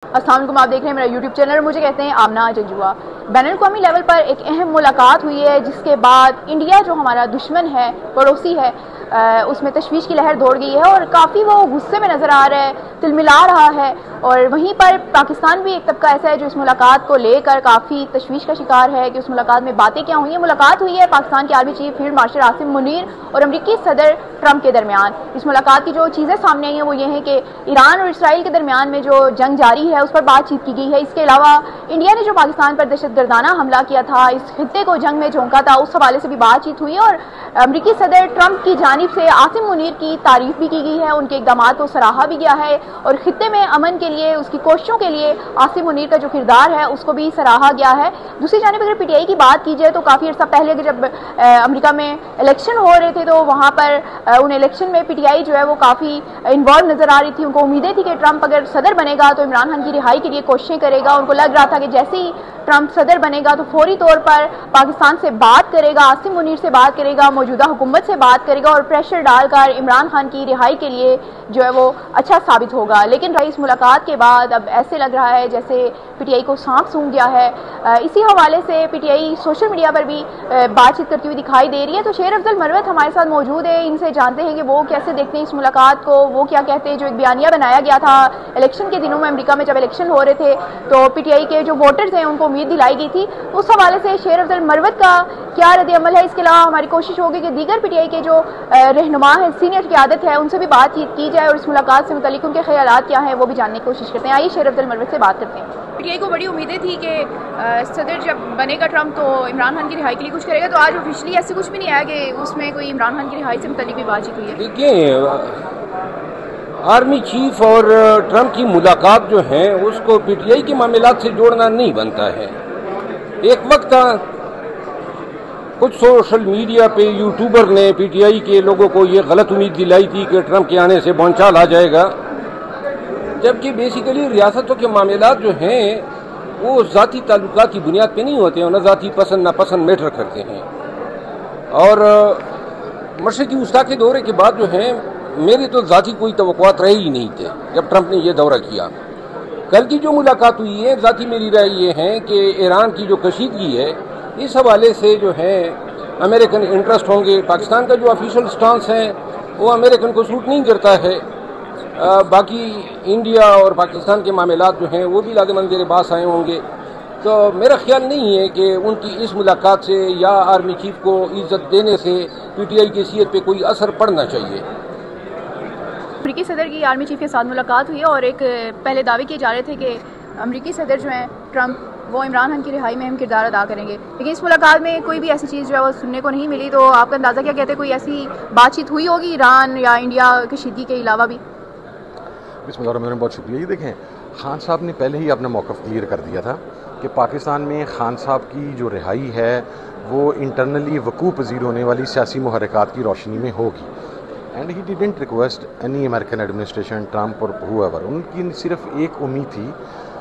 अस्सलाम वालेकुम, आप देख रहे हैं मेरा यूट्यूब चैनल। मुझे कहते हैं आमना जंजुआ। बैनुल-अक़वामी लेवल पर एक अहम मुलाकात हुई है जिसके बाद इंडिया जो हमारा दुश्मन है, पड़ोसी है, उसमें तशवीश की लहर दौड़ गई है और काफ़ी वो गुस्से में नज़र आ रहा है, तिलमिला रहा है। और वहीं पर पाकिस्तान भी एक तबका ऐसा है जो इस मुलाकात को लेकर काफ़ी तशवीश का शिकार है कि उस मुलाकात में बातें क्या हुई हैं। मुलाकात हुई है पाकिस्तान के army chief field marshal Asim Munir और अमरीकी सदर ट्रंप के दरमियान। इस मुलाकात की जो चीज़ें सामने आई हैं वो ये हैं कि ईरान और इसराइल के दरमियान में जो जंग जारी है उस पर बातचीत की गई है। इसके अलावा इंडिया ने जो पाकिस्तान पर दहशतगर्दाना हमला किया था, इस खित्ते को जंग में झोंका था, उस हवाले से भी बातचीत हुई है। और अमरीकी सदर ट्रंप की जानिब से आसिम मुनीर की तारीफ भी की गई है, उनके इक़दामात को सराहा भी गया है और खित्ते में अमन के लिए, उसकी कोशिशों के लिए आसिम मुनीर का जो किरदार है उसको भी सराहा गया है। दूसरी जानिब अगर पीटीआई की बात की जाए तो काफ़ी अर्सा पहले जब अमेरिका में इलेक्शन हो रहे थे तो वहाँ पर उन इलेक्शन में पीटीआई जो है वो काफ़ी इन्वॉल्व नजर आ रही थी। उनको उम्मीदें थी कि ट्रंप अगर सदर बनेगा तो इमरान खान की रिहाई के लिए कोशिशें करेगा। उनको लग रहा था कि जैसे ही ट्रंप सदर बनेगा तो फौरी तौर पर पाकिस्तान से बात करेगा, आसिम मुनीर से बात करेगा, मौजूदा हुकूमत से बात करेगा और प्रेशर डालकर इमरान खान की रिहाई के लिए जो है वो अच्छा साबित होगा। लेकिन इस मुलाकात के बाद अब ऐसे लग रहा है जैसे पीटीआई को सांप सूंघ गया है। इसी हवाले से पीटीआई सोशल मीडिया पर भी बातचीत करती हुई दिखाई दे रही है। तो शेर अफजल मरवत हमारे साथ मौजूद है, इनसे जानते हैं कि वो कैसे देखते हैं इस मुलाकात को, वो क्या कहते हैं। जो एक बयानिया बनाया गया था इलेक्शन के दिनों में, अमेरिका में जब इलेक्शन हो रहे थे तो पीटीआई के जो वोटर्स हैं उनको उम्मीद दिलाई गई थी, उस हवाले से शेर अफजल मरवत का क्या रद्द अमल है। इसके अलावा हमारी कोशिश होगी कि दीगर पीटीआई के जो रहनुमा है, सीनियर क़यादत है, उनसे भी बातचीत की जाए और इस मुलाकात से मुतालिक उनके ख्यालात क्या हैं वो भी जानने की कोशिश करते हैं। आइए शेर अफजल मरवत से बात करते हैं। पीटीआई को बड़ी उम्मीदें थी कि सदर जब बनेगा ट्रंप तो इमरान खान की रिहाई के लिए कुछ करेगा, तो आज ऑफिशियली ऐसे कुछ भी नहीं आया कि उसमें कोई इमरान खान की रिहाई से मुतालिक भी बातचीत हुई है। देखिए, आर्मी चीफ और ट्रंप की मुलाकात जो है उसको पीटीआई के मामलात से जोड़ना नहीं बनता है। एक वक्त था कुछ सोशल मीडिया पे यूट्यूबर ने पीटीआई के लोगों को ये गलत उम्मीद दिलाई थी कि ट्रंप के आने से भौचाल आ जाएगा, जबकि बेसिकली रियासतों के मामलात जो हैं वो ज़ाती ताल्लुकात की बुनियाद पे नहीं होते हैं, न ज़ाती पसंद नापसंद मैटर करते हैं। और मशरक़ी वस्ता के दौरे के बाद जो है मेरी तो ज़ाती कोई तवक्कुआत रहे ही नहीं थे जब ट्रंप ने यह दौरा किया। कल की जो मुलाकात हुई है, ज़ाती मेरी राय ये है कि ईरान की जो कशीदगी है इस हवाले से जो है अमेरिकन इंटरेस्ट होंगे। पाकिस्तान का जो ऑफिशियल स्टांस है वो अमेरिकन को सूट नहीं करता है। बाकी इंडिया और पाकिस्तान के मामलात जो हैं वो भी लाज़िमन ज़ेर बास आए होंगे। तो मेरा ख्याल नहीं है कि उनकी इस मुलाकात से या आर्मी चीफ को इज्जत देने से पीटीआई की हैसियत पे कोई असर पड़ना चाहिए। अमरीकी सदर की आर्मी चीफ के साथ मुलाकात हुई है और एक पहले दावे किए जा रहे थे कि अमरीकी सदर जो हैं ट्रंप वो इमरान खान की रिहाई में अहम किरदार अदा करेंगे, लेकिन इस मुलाकात में कोई भी ऐसी चीज़ जो है वो सुनने को नहीं मिली। तो आपका अंदाज़ा क्या कहते हैं, कोई ऐसी बातचीत हुई होगी ईरान या इंडिया कशीदगी के अलावा भी? बिस्मिल्लाह, बहुत शुक्रिया। ये देखें, खान साहब ने पहले ही अपना मौक़िफ़ क्लियर कर दिया था कि पाकिस्तान में खान साहब की जो रिहाई है वो इंटरनली वकूफ़ पज़ीर होने वाली सियासी मुहर्रिकात की रोशनी में होगी। And he didn't request any American administration, Trump और हुएवर। उनकी सिर्फ एक उम्मीद थी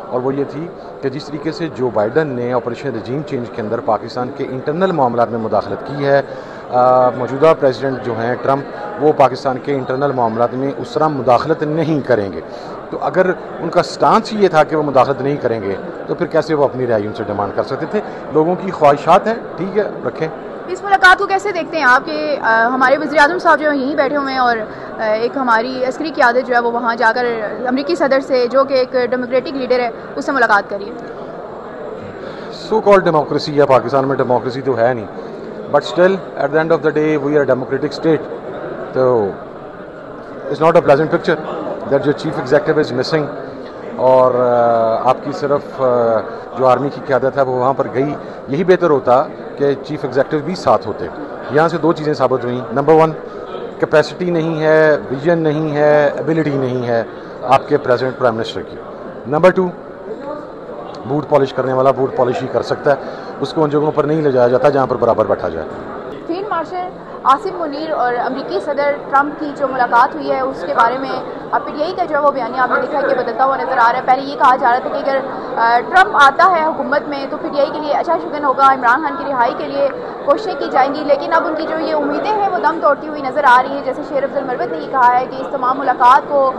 और वो ये थी कि जिस तरीके से जो बाइडन ने ऑपरेशन रजीम चेंज के अंदर पाकिस्तान के इंटरनल मामलात में मुदाखलत की है, मौजूदा प्रेसिडेंट जो हैं ट्रंप वो पाकिस्तान के इंटरनल मामलात में उस तरह मुदाखलत नहीं करेंगे। तो अगर उनका स्टांस ये था कि वो मुदाखलत नहीं करेंगे तो फिर कैसे वो अपनी रिहाई उनसे डिमांड कर सकते थे। लोगों की ख्वाहिशात हैं, ठीक है, रखें। इस मुलाकात को कैसे देखते हैं आप कि हमारे वज़ीर आज़म साहब जो यहीं बैठे हुए हैं और एक हमारी अस्करी क़यादत जो है वो वहाँ जाकर अमरीकी सदर से, जो कि एक डेमोक्रेटिक लीडर है, उससे मुलाकात करिए। सो कॉल्ड डेमोक्रेसी है, पाकिस्तान में डेमोक्रेसी तो है नहीं, but still at the end of the day we are democratic state. तो it's not a pleasant picture that जो चीफ एग्जीक्यूटिव इज़ मिसिंग। और आपकी सिर्फ जो आर्मी की क़यादत है वो वहाँ पर गई, यही बेहतर होता कि चीफ एग्जीक्यूटिव भी साथ होते। यहाँ से दो चीज़ें साबित हुई। नंबर वन, कैपेसिटी नहीं है, विजन नहीं है, एबिलिटी नहीं है आपके प्रेसिडेंट प्राइम मिनिस्टर की। नंबर टू, बूट पॉलिश करने वाला बूट पॉलिश ही कर सकता है, उसको उन जगहों पर नहीं ले जाया जाता जहाँ पर बराबर बैठा जाए। फील्ड मार्शल आसिम मुनीर और अमरीकी सदर ट्रंप की जो मुलाकात हुई है उसके बारे में अब PTI का जो है वो बयानिया आपने देखा कि बदलता हुआ नजर आ रहा है। पहले ये कहा जा रहा था कि अगर ट्रंप आता है हुकूमत में तो PTI के लिए अच्छा शगुन होगा, इमरान खान की रिहाई के लिए कोशिशें की जाएंगी, लेकिन अब उनकी जो ये उम्मीदें हैं वो दम तोड़ती हुई नजर आ रही है। जैसे शेर अफजल मरवत ने ये कहा है कि इस तमाम मुलाकात को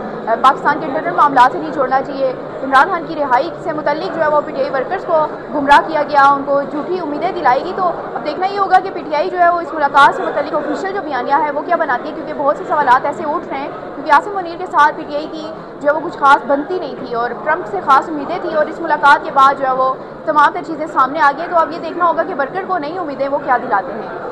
पाकिस्तान के इंटरनल मामला से नहीं छोड़ना चाहिए। इमरान खान की रिहाई से मुतल्लिक जो है वो PTI वर्कर्स को गुमराह किया गया, उनको झूठी उम्मीदें दिलाएगी। तो अब देखना ये होगा कि PTI जो है वो इस मुलाकात से मुतल्लिक ऑफिशियल जो बयानिया है वो क्या बनाती है, क्योंकि बहुत से सवालात ऐसे उठ रहे हैं क्योंकि आसिम मुनीर के साथ PTI की जो है वो कुछ खास बनती नहीं थी और ट्रंप से खास उम्मीदें थी, और इस मुलाकात के बाद जो है वो तमाम चीज़ें सामने आ गई। तो अब ये देखना होगा कि वर्कर को नई उम्मीदें वो क्या दिलाते हैं।